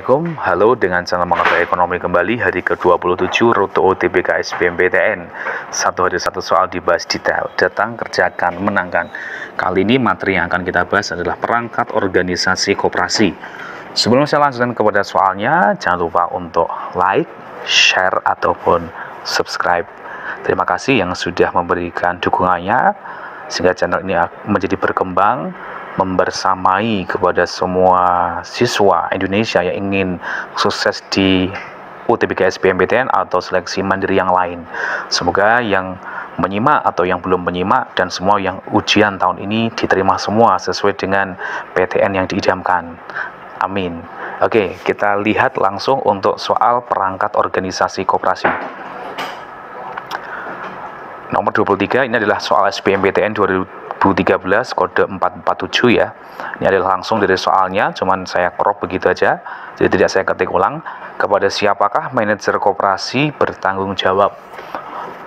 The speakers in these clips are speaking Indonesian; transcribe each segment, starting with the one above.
Assalamualaikum, halo dengan channel Mengerti Ekonomi kembali hari ke-27 rute UTBK SBMPTN. Satu hari satu soal dibahas detail, datang, kerjakan, menangkan. Kali ini materi yang akan kita bahas adalah perangkat organisasi koperasi. Sebelum saya lanjutkan kepada soalnya, jangan lupa untuk like, share, ataupun subscribe. Terima kasih yang sudah memberikan dukungannya, sehingga channel ini menjadi berkembang, membersamai kepada semua siswa Indonesia yang ingin sukses di UTBK SBMPTN atau seleksi mandiri yang lain. Semoga yang menyimak atau yang belum menyimak dan semua yang ujian tahun ini diterima semua sesuai dengan PTN yang diidamkan. Amin. Oke, kita lihat langsung untuk soal perangkat organisasi koperasi. Nomor 23 ini adalah soal SBMPTN 2013 kode 447 ya. Ini adalah langsung dari soalnya, cuman saya crop begitu aja, jadi tidak saya ketik ulang. Kepada siapakah manajer koperasi bertanggung jawab?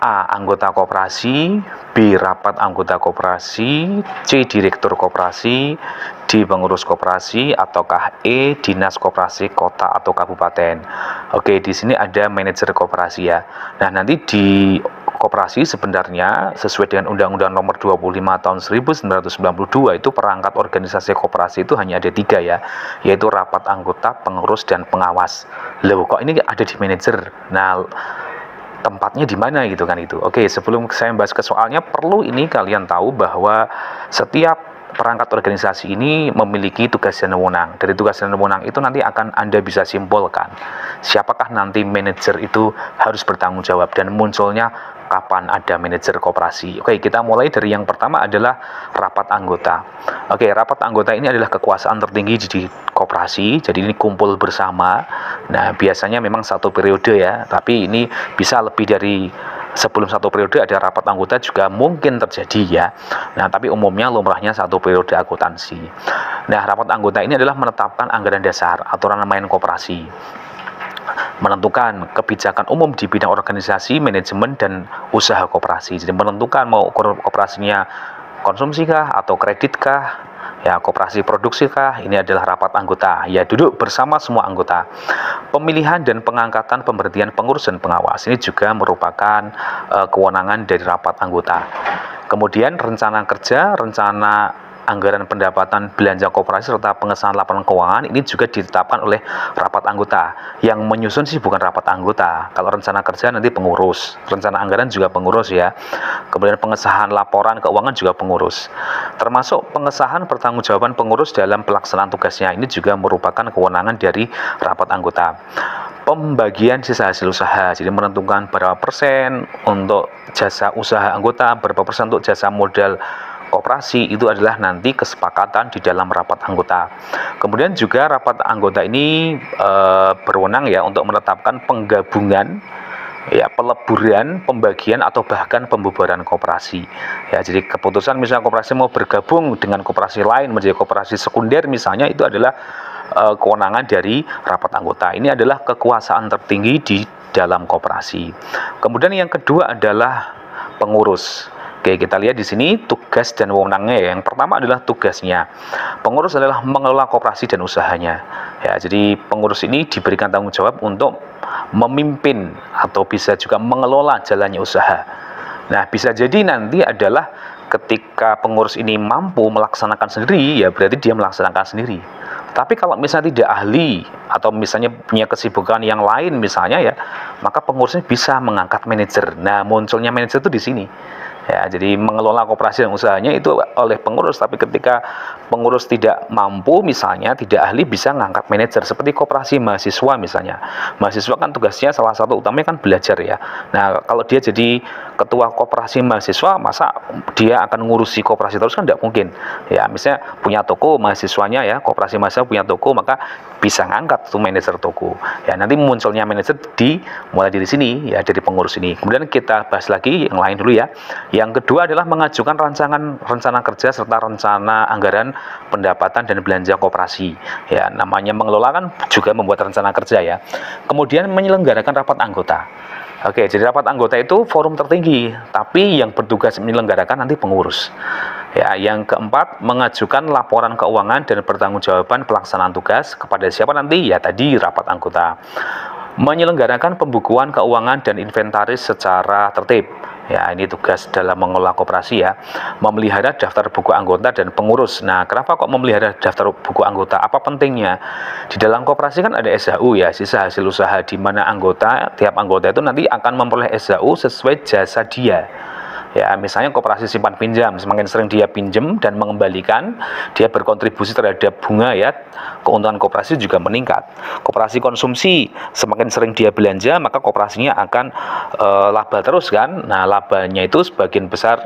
A. Anggota koperasi, B. Rapat anggota koperasi, C. Direktur koperasi, D. Pengurus koperasi, ataukah E. Dinas koperasi kota atau kabupaten. Oke, di sini ada manajer koperasi ya. Nah, nanti di koperasi sebenarnya sesuai dengan Undang-Undang Nomor 25 Tahun 1992 itu perangkat organisasi koperasi itu hanya ada 3 ya, yaitu rapat anggota, pengurus, dan pengawas. Loh, kok ini ada di manajer? Nah, tempatnya di mana gitu kan itu. Oke, sebelum saya bahas ke soalnya, perlu ini kalian tahu bahwa setiap perangkat organisasi ini memiliki tugas dan wewenang. Dari tugas dan wewenang itu nanti akan Anda bisa simpulkan siapakah nanti manajer itu harus bertanggung jawab dan munculnya kapan ada manajer koperasi. Oke, kita mulai dari yang pertama adalah rapat anggota. Oke, rapat anggota ini adalah kekuasaan tertinggi di koperasi, jadi ini kumpul bersama. Nah, biasanya memang satu periode ya, tapi ini bisa lebih dari sebelum satu periode ada rapat anggota juga mungkin terjadi ya. Nah, tapi umumnya lumrahnya satu periode akuntansi. Nah, rapat anggota ini adalah menetapkan anggaran dasar, aturan main koperasi, menentukan kebijakan umum di bidang organisasi, manajemen, dan usaha koperasi. Jadi menentukan mau koperasinya konsumsi kah atau kredit kah, ya koperasi produksi kah, ini adalah rapat anggota. Ya, duduk bersama semua anggota. Pemilihan dan pengangkatan pemberhentian pengurus dan pengawas ini juga merupakan kewenangan dari rapat anggota. Kemudian rencana kerja, rencana anggaran pendapatan belanja koperasi serta pengesahan laporan keuangan ini juga ditetapkan oleh rapat anggota. Yang menyusun sih bukan rapat anggota. Kalau rencana kerja nanti pengurus, rencana anggaran juga pengurus ya. Kemudian pengesahan laporan keuangan juga pengurus. Termasuk pengesahan pertanggungjawaban pengurus dalam pelaksanaan tugasnya ini juga merupakan kewenangan dari rapat anggota. Pembagian sisa hasil usaha, jadi menentukan berapa persen untuk jasa usaha anggota, berapa persen untuk jasa modal koperasi, itu adalah nanti kesepakatan di dalam rapat anggota. Kemudian juga rapat anggota ini berwenang ya untuk menetapkan penggabungan, ya peleburan, pembagian atau bahkan pembubaran koperasi. Ya, jadi keputusan misalnya koperasi mau bergabung dengan koperasi lain menjadi koperasi sekunder misalnya, itu adalah kewenangan dari rapat anggota. Ini adalah kekuasaan tertinggi di dalam koperasi. Kemudian yang kedua adalah pengurus. Oke, kita lihat di sini tugas dan wewenangnya. Yang pertama adalah tugasnya. Pengurus adalah mengelola koperasi dan usahanya. Ya, jadi pengurus ini diberikan tanggung jawab untuk memimpin atau bisa juga mengelola jalannya usaha. Nah, bisa jadi nanti adalah ketika pengurus ini mampu melaksanakan sendiri, ya berarti dia melaksanakan sendiri. Tapi kalau misalnya tidak ahli atau misalnya punya kesibukan yang lain misalnya ya, maka pengurusnya bisa mengangkat manajer. Nah, munculnya manajer itu di sini. Ya, jadi mengelola koperasi dan usahanya itu oleh pengurus, tapi ketika pengurus tidak mampu misalnya, tidak ahli, bisa ngangkat manajer. Seperti koperasi mahasiswa misalnya. Mahasiswa kan tugasnya salah satu utamanya kan belajar ya. Nah, kalau dia jadi ketua koperasi mahasiswa, masa dia akan ngurusi koperasi terus kan tidak mungkin. Ya, misalnya punya toko mahasiswanya ya, koperasi mahasiswa punya toko, maka bisa ngangkat tuh manajer toko. Ya, nanti munculnya manajer mulai dari sini ya, dari pengurus ini. Kemudian kita bahas lagi yang lain dulu ya. Yang kedua adalah mengajukan rencana kerja serta rencana anggaran pendapatan dan belanja koperasi. Ya, namanya mengelola kan juga membuat rencana kerja ya. Kemudian menyelenggarakan rapat anggota. Oke, jadi rapat anggota itu forum tertinggi, tapi yang bertugas menyelenggarakan nanti pengurus. Ya, yang keempat, mengajukan laporan keuangan dan pertanggungjawaban pelaksanaan tugas kepada siapa nanti? Ya tadi rapat anggota. Menyelenggarakan pembukuan keuangan dan inventaris secara tertib. Ya, ini tugas dalam mengelola koperasi ya. Memelihara daftar buku anggota dan pengurus. Nah, kenapa kok memelihara daftar buku anggota? Apa pentingnya? Di dalam koperasi kan ada SHU ya, sisa hasil usaha, di mana tiap anggota itu nanti akan memperoleh SHU sesuai jasa dia. Ya, misalnya koperasi simpan pinjam, semakin sering dia pinjam dan mengembalikan, dia berkontribusi terhadap bunga ya, keuntungan koperasi juga meningkat. Koperasi konsumsi, semakin sering dia belanja, maka koperasinya akan laba terus kan. Nah, labanya itu sebagian besar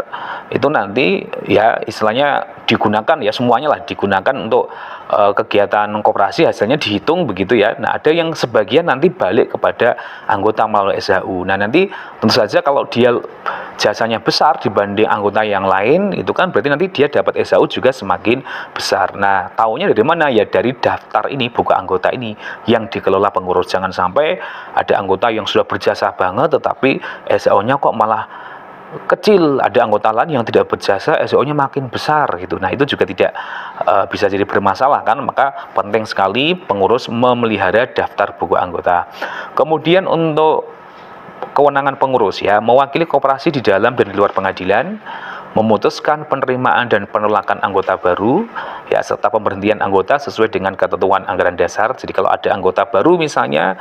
itu nanti ya istilahnya digunakan ya, semuanya lah digunakan untuk kegiatan koperasi, hasilnya dihitung begitu ya. Nah, ada yang sebagian nanti balik kepada anggota melalui SHU. Nah, nanti tentu saja kalau dia jasanya besar dibanding anggota yang lain, itu kan berarti nanti dia dapat SHU juga semakin besar. Nah, taunya dari mana? Ya dari daftar ini, buku anggota ini yang dikelola pengurus. Jangan sampai ada anggota yang sudah berjasa banget tetapi SHU-nya kok malah kecil, ada anggota lain yang tidak berjasa SHU-nya makin besar gitu. Nah, itu juga tidak bisa jadi bermasalah kan. Maka penting sekali pengurus memelihara daftar buku anggota. Kemudian untuk kewenangan pengurus ya, mewakili koperasi di dalam dan di luar pengadilan, memutuskan penerimaan dan penolakan anggota baru ya, serta pemberhentian anggota sesuai dengan ketentuan anggaran dasar. Jadi kalau ada anggota baru misalnya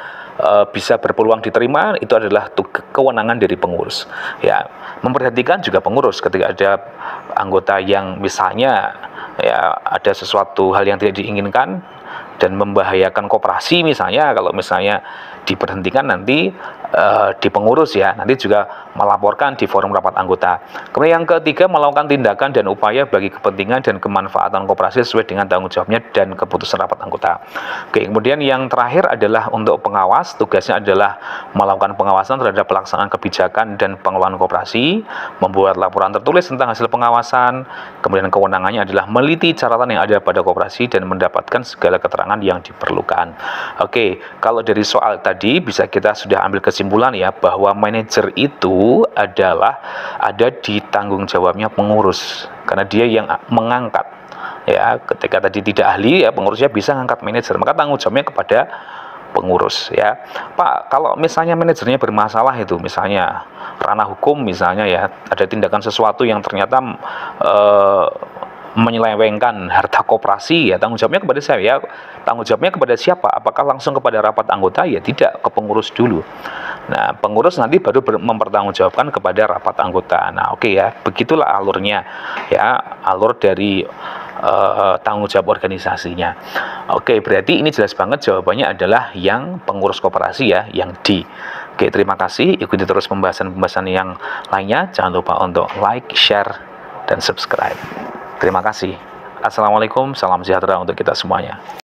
bisa berpeluang diterima, itu adalah kewenangan dari pengurus ya. Memperhatikan juga pengurus ketika ada anggota yang misalnya ya ada sesuatu hal yang tidak diinginkan dan membahayakan koperasi, misalnya kalau misalnya diberhentikan nanti di pengurus ya, nanti juga melaporkan di forum rapat anggota. Kemudian yang ketiga, melakukan tindakan dan upaya bagi kepentingan dan kemanfaatan koperasi sesuai dengan tanggung jawabnya dan keputusan rapat anggota. Oke, kemudian yang terakhir adalah untuk pengawas, tugasnya adalah melakukan pengawasan terhadap pelaksanaan kebijakan dan pengelolaan koperasi, membuat laporan tertulis tentang hasil pengawasan, kemudian kewenangannya adalah meliti catatan yang ada pada koperasi dan mendapatkan segala keterangan yang diperlukan. Oke, kalau dari soal tadi bisa kita sudah ambil kesimpulan ya, bahwa manajer itu adalah ada di tanggung jawabnya pengurus, karena dia yang mengangkat ya. Ketika tadi tidak ahli ya, pengurusnya bisa mengangkat manajer, maka tanggung jawabnya kepada pengurus ya. Pak, kalau misalnya manajernya bermasalah, itu misalnya ranah hukum misalnya ya, ada tindakan sesuatu yang ternyata menyelewengkan harta koperasi ya, tanggung jawabnya kepada saya ya. Tanggung jawabnya kepada siapa? Apakah langsung kepada rapat anggota? Ya tidak, ke pengurus dulu. Nah, pengurus nanti baru mempertanggungjawabkan kepada rapat anggota. Nah, oke ya, begitulah alurnya ya, alur dari tanggung jawab organisasinya. Oke, berarti ini jelas banget jawabannya adalah yang pengurus koperasi ya, yang D. Oke, terima kasih. Ikuti terus pembahasan-pembahasan yang lainnya. Jangan lupa untuk like, share, dan subscribe. Terima kasih. Assalamualaikum, salam sejahtera untuk kita semuanya.